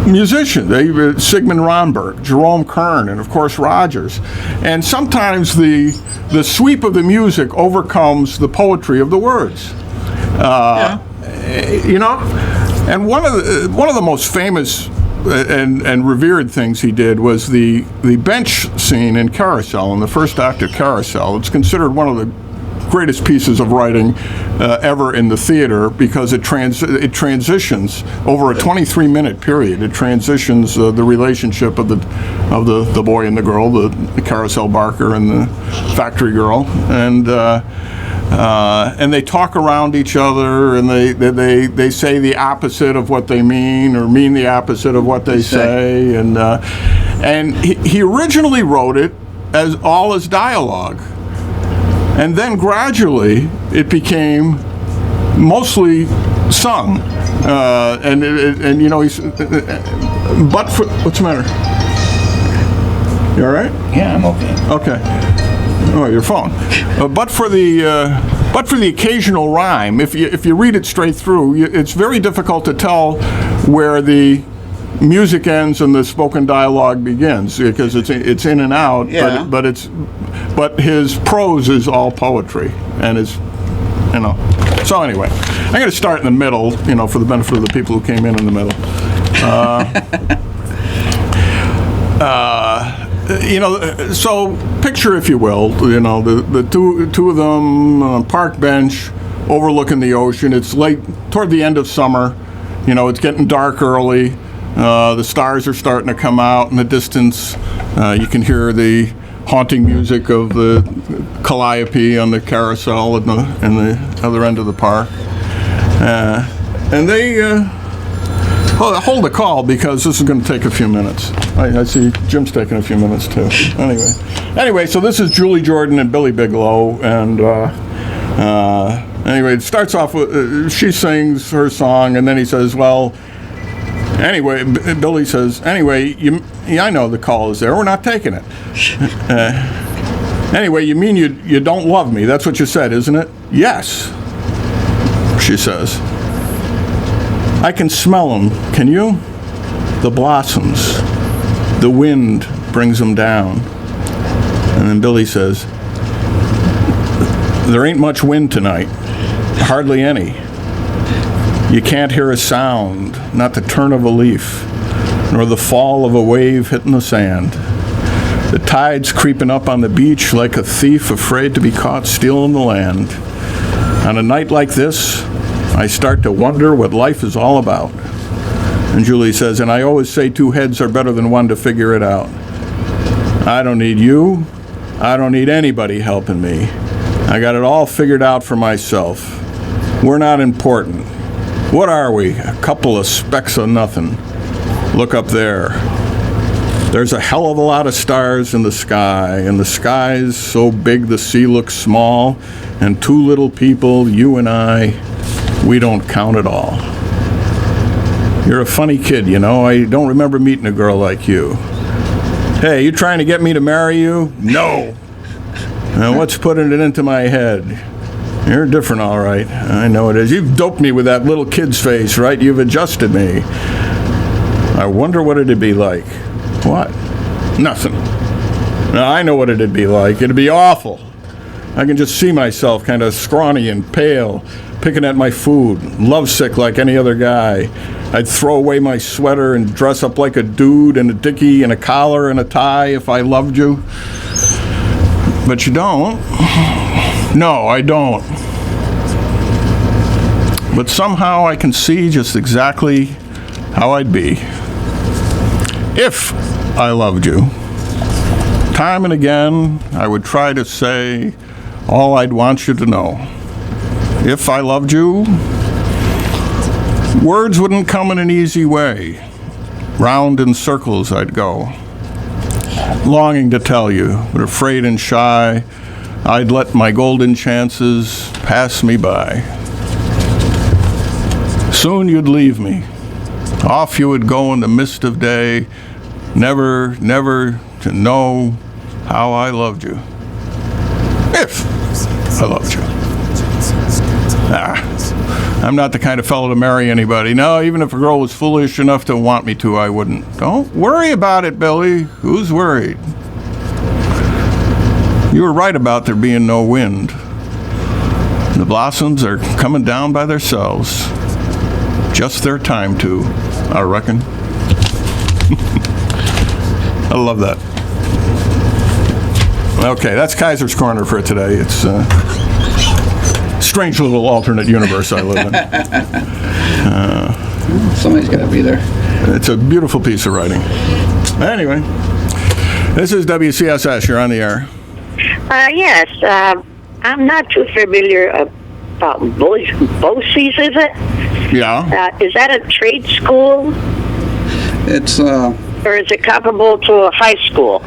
musicians, Sigmund Romberg, Jerome Kern, and of course Rodgers. And sometimes the sweep of the music overcomes the poetry of the words. And one of the most famous and revered things he did was the bench scene in Carousel, in the first act of Carousel. It's considered one of the greatest pieces of writing ever in the theater because it transitions over a 23-minute period. It transitions the relationship of the boy and the girl, the Carousel Barker and the factory girl, and they talk around each other, and they say the opposite of what they mean, or mean the opposite of what they say, and he originally wrote it as all as dialogue. And then gradually it became mostly sung, he's. But for what's the matter? You all right? Yeah, I'm okay. Okay. Oh, your phone. But for the But for the occasional rhyme, if you read it straight through, it's very difficult to tell where the music ends and the spoken dialogue begins, because it's in and out. Yeah. But his prose is all poetry, and is, you know. So anyway, I'm going to start in the middle, you know, for the benefit of the people who came in the middle. You know, so picture, if you will, you know, the two of them on a park bench overlooking the ocean. It's late, toward the end of summer. You know, it's getting dark early. The stars are starting to come out in the distance. You can hear the haunting music of the calliope on the carousel in the other end of the park. And they hold the call, because this is going to take a few minutes. I see Jim's taking a few minutes too. Anyway, so this is Julie Jordan and Billy Bigelow, and anyway, it starts off with she sings her song, and then he says, well, anyway, Billy says, anyway, I know the call is there. We're not taking it. Anyway, you mean you don't love me? That's what you said, isn't it? Yes, she says. I can smell them. Can you? The blossoms. The wind brings them down. And then Billy says, there ain't much wind tonight. Hardly any. You can't hear a sound, not the turn of a leaf, nor the fall of a wave hitting the sand. The tide's creeping up on the beach like a thief afraid to be caught stealing the land. On a night like this, I start to wonder what life is all about. And Julie says, and I always say 2 heads are better than 1 to figure it out. I don't need you. I don't need anybody helping me. I got it all figured out for myself. We're not important. What are we? A couple of specks of nothing. Look up there. There's a hell of a lot of stars in the sky, and the sky's so big the sea looks small, and 2 little people, you and I, we don't count at all. You're a funny kid, you know. I don't remember meeting a girl like you. Hey, you trying to get me to marry you? No. Now, what's putting it into my head? You're different, all right. I know it is. You've doped me with that little kid's face, right? You've adjusted me. I wonder what it'd be like. What? Nothing. Now, I know what it'd be like. It'd be awful. I can just see myself kind of scrawny and pale, picking at my food, lovesick like any other guy. I'd throw away my sweater and dress up like a dude in a dickie and a collar and a tie if I loved you. But you don't. No, I don't. But somehow I can see just exactly how I'd be if I loved you. Time and again, I would try to say all I'd want you to know. If I loved you, words wouldn't come in an easy way. Round in circles I'd go, longing to tell you, but afraid and shy, I'd let my golden chances pass me by. Soon you'd leave me. Off you would go in the mist of day, never, never to know how I loved you. If I loved you. I'm not the kind of fellow to marry anybody. No, even if a girl was foolish enough to want me to, I wouldn't. Don't worry about it, Billy. Who's worried? You were right about there being no wind. The blossoms are coming down by themselves. Just their time to, I reckon. I love that. Okay, that's Kaiser's Korner for today. It's a strange little alternate universe I live in. Somebody's got to be there. It's a beautiful piece of writing. Anyway, this is WCSS. You're on the air. Yes. I'm not too familiar about BOCES, is it? Yeah. Is that a trade school? It's or is it comparable to a high school?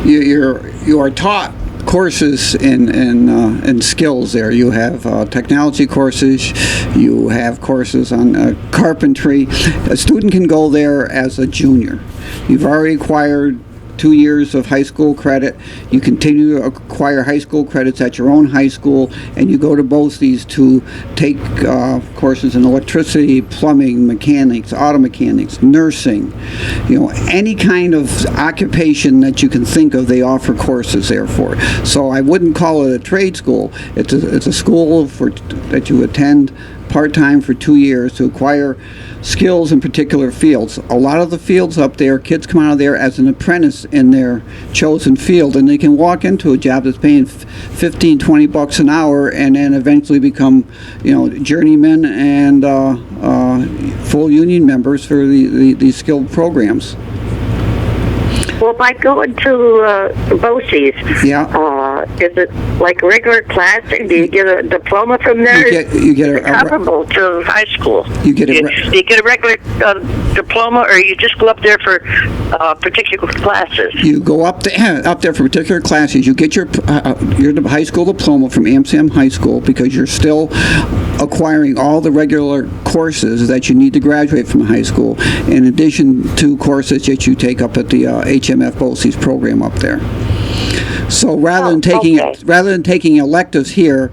You are taught courses in skills there. You have technology courses. You have courses on carpentry. A student can go there as a junior. You've already acquired 2 years of high school credit. You continue to acquire high school credits at your own high school, and you go to BOCES to take courses in electricity, plumbing, mechanics, auto mechanics, nursing. Any kind of occupation that you can think of, they offer courses there for. So I wouldn't call it a trade school. It's a school that you attend part-time for 2 years to acquire skills in particular fields. A lot of the fields up there, kids come out of there as an apprentice in their chosen field, and they can walk into a job that's paying $15-20 an hour, and then eventually become, journeymen and full union members for these skilled programs. Well, by going to BOCES, is it like regular classing? Do you get a diploma from there? You get a comparable to high school. You get do you get a regular diploma, or you just go up there for particular classes? You go up there for particular classes. You get your high school diploma from AmSam High School because you're still acquiring all the regular courses that you need to graduate from high school, in addition to courses that you take up at the HMF BOCES program up there. So rather than taking electives here,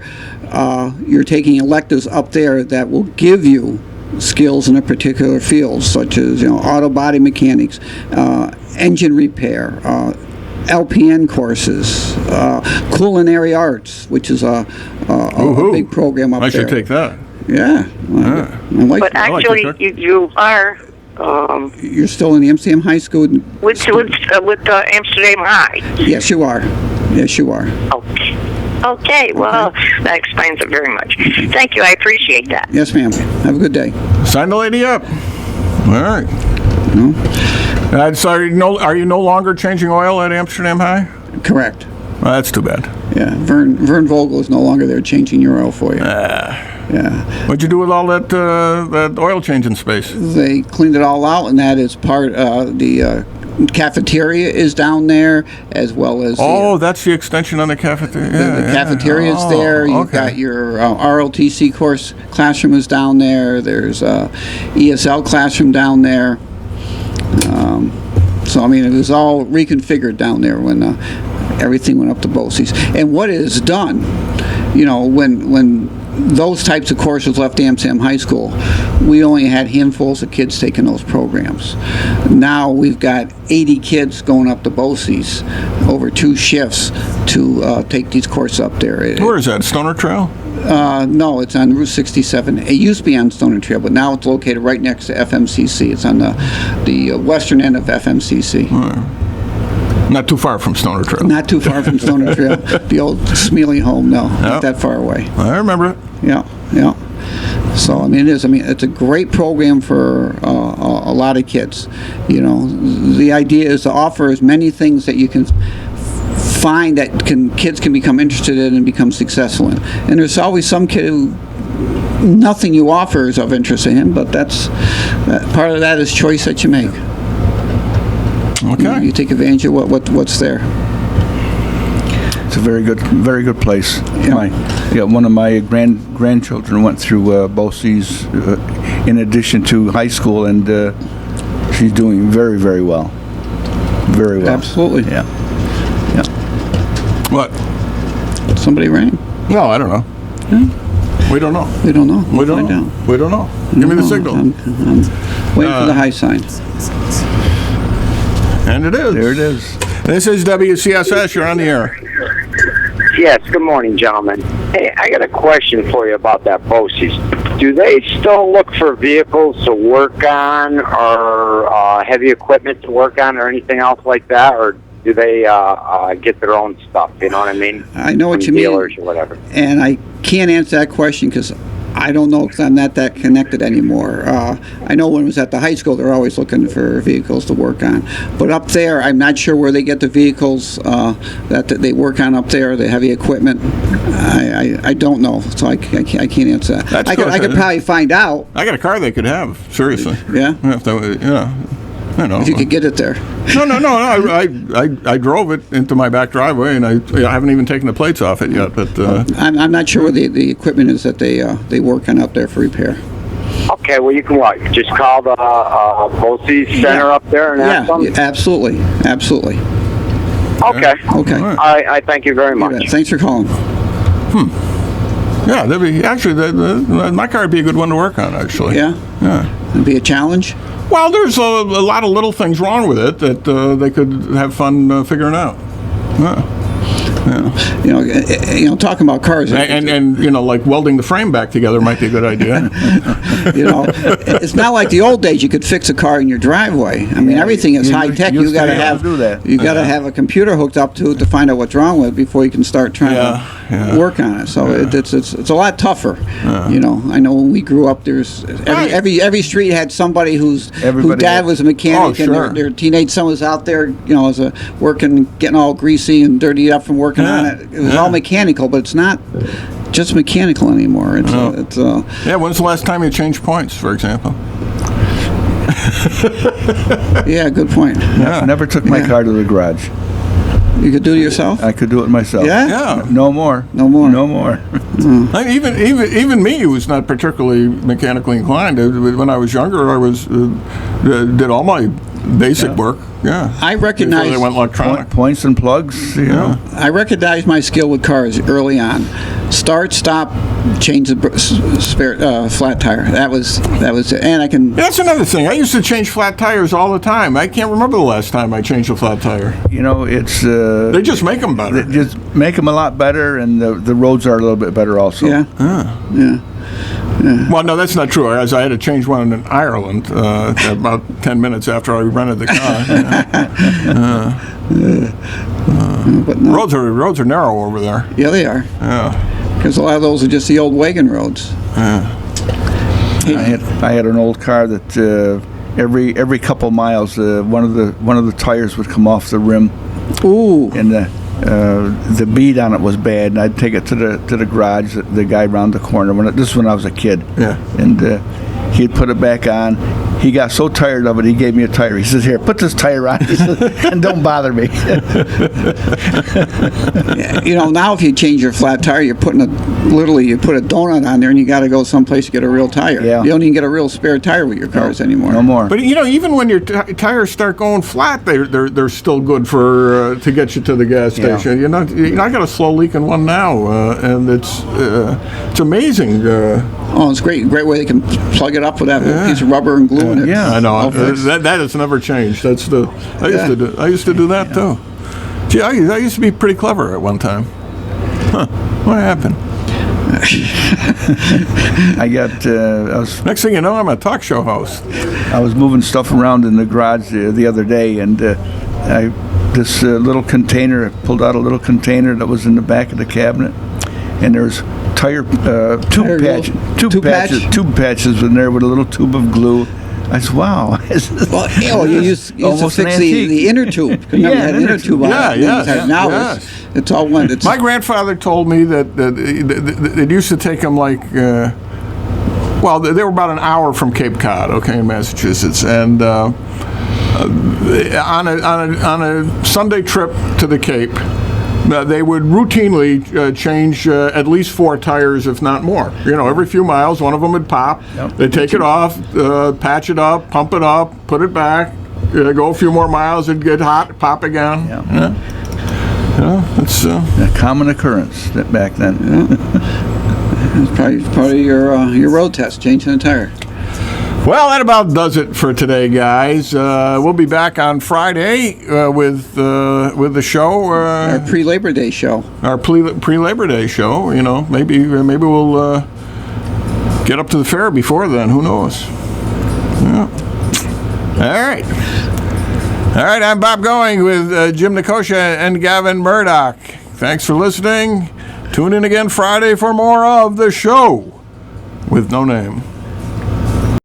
you're taking electives up there that will give you skills in a particular field, such as auto body mechanics, engine repair, LPN courses, culinary arts, which is a big program up there. I should take that. Yeah. But actually, you are. You're still in the AmSam High School. With Amsterdam High. Yes, you are. Yes, you are. Okay. Well, that explains it very much. Thank you. I appreciate that. Yes, ma'am. Have a good day. Sign the lady up. All right. So are you no longer changing oil at Amsterdam High? Correct. Well, that's too bad. Yeah, Vern Vogel is no longer there changing your oil for you. Yeah. What'd you do with all that oil changing space? They cleaned it all out, and that is part the cafeteria is down there, as well as that's the extension on the cafeteria. The cafeteria is there. You've got your ROTC course classroom is down there. There's ESL classroom down there. So I mean, it was all reconfigured down there when everything went up to BOCES. And what it has done, when those types of courses left AmSam High School, we only had handfuls of kids taking those programs. Now we've got 80 kids going up to BOCES over 2 shifts to take these courses up there. Where is that, Stoner Trail? No, it's on Route 67. It used to be on Stoner Trail, but now it's located right next to FMCC. It's on the western end of FMCC. Not too far from Stoner Trail. Not too far from Stoner Trail. The old Smealy home, no, not that far away. I remember it. Yeah. So, I mean, it's a great program for a lot of kids. The idea is to offer as many things that you can find that kids can become interested in and become successful in. And there's always some kid who nothing you offer is of interest to him, but part of that is choice that you make. Okay. You take advantage of what's there. It's a very good place. Yeah. One of my grandchildren went through BOCES in addition to high school, and she's doing very, very well. Very well. Absolutely. Yeah. What? Somebody rang. No, I don't know. We don't know. We don't know. We don't know. We don't know. Give me the signal. I'm waiting for the high sign. And it is. There it is. This is WCSS. You're on the air. Yes, good morning, gentlemen. Hey, I got a question for you about that BOCES. Do they still look for vehicles to work on, or heavy equipment to work on, or anything else like that, or do they get their own stuff? You know what I mean? I know what you mean. Dealers or whatever. And I can't answer that question because I don't know, because I'm not that connected anymore. I know when I was at the high school, they're always looking for vehicles to work on. But up there, I'm not sure where they get the vehicles that they work on up there, the heavy equipment. I don't know, so I can't answer that. I could probably find out. I got a car they could have, seriously. Yeah? If you could get it there. No. I drove it into my back driveway, and I haven't even taken the plates off it yet. But I'm not sure where the equipment is that they work on up there for repair. Okay, well, you can what? Just call the BOCES Center up there and ask them? Yeah, absolutely. Absolutely. Okay. Okay. All right. I thank you very much. Thanks for calling. Yeah, that'd be actually my car would be a good one to work on. Actually. Yeah? It'd be a challenge? Well, there's a lot of little things wrong with it that they could have fun figuring out. Yeah. Talking about cars, and like welding the frame back together might be a good idea. It's not like the old days. You could fix a car in your driveway. I mean, everything is high tech. You got to have have a computer hooked up to it to find out what's wrong with it before you can start trying to work on it. So it's a lot tougher. I know when we grew up, there's every street had somebody whose dad was a mechanic, and their teenage son was out there, working, getting all greasy and dirty up from working on it. It was all mechanical, but it's not just mechanical anymore. When's the last time you changed points, for example? Yeah, good point. Never took my car to the garage. You could do it yourself? I could do it myself. Yeah. No more. Even me, who was not particularly mechanically inclined, when I was younger, I was did all my basic work. Yeah. I recognize before they went electronic. Points and plugs. I recognized my skill with cars early on. Start, stop, change the spare flat tire. That was it. And I can. That's another thing. I used to change flat tires all the time. I can't remember the last time I changed a flat tire. It's they just make them better. They just make them a lot better, and the roads are a little bit better also. Yeah. Well, no, that's not true. I had to change one in Ireland about 10 minutes after I rented the car. But no. Roads are narrow over there. Yeah, they are. Yeah. Because a lot of those are just the old wagon roads. I had an old car that every couple miles one of the tires would come off the rim. Ooh. And the bead on it was bad, and I'd take it to the garage. The guy around the corner. This is when I was a kid. Yeah. And he'd put it back on. He got so tired of it, he gave me a tire. He says, "Here, put this tire on," he says, and don't bother me. Now if you change your flat tire, you put a donut on there, and you got to go someplace to get a real tire. Yeah. You don't even get a real spare tire with your cars anymore. No more. But even when your tires start going flat, they're still good for to get you to the gas station. I got a slow leaking one now, and it's amazing. It's great way they can plug it up with that little piece of rubber and glue in it. Yeah, I know. That has never changed. I used to do that too. Gee, I used to be pretty clever at one time. Huh? What happened? Next thing you know, I'm a talk show host. I was moving stuff around in the garage the other day, and this little container, I pulled out a little container that was in the back of the cabinet, and there's tube patches in there with a little tube of glue. I said, "Wow!" You used to fix the inner tube. Remember that inner tube? Now it's all one. My grandfather told me that it used to take him they were about an hour from Cape Cod, in Massachusetts, and on a Sunday trip to the Cape, they would routinely change at least 4 tires, if not more. Every few miles, one of them would pop. Yep. They'd take it off, patch it up, pump it up, put it back, go a few more miles, it'd get hot, pop again. Yeah. It's a common occurrence back then. It's probably part of your road test, changing a tire. Well, that about does it for today, guys. We'll be back on Friday with the show. Our pre-Labor Day show. Our pre-Labor Day show. Maybe we'll get up to the fair before then. Who knows? Yeah. All right. I'm Bob Going with Jim Nikosha and Gavin Murdoch. Thanks for listening. Tune in again Friday for more of the show with no name.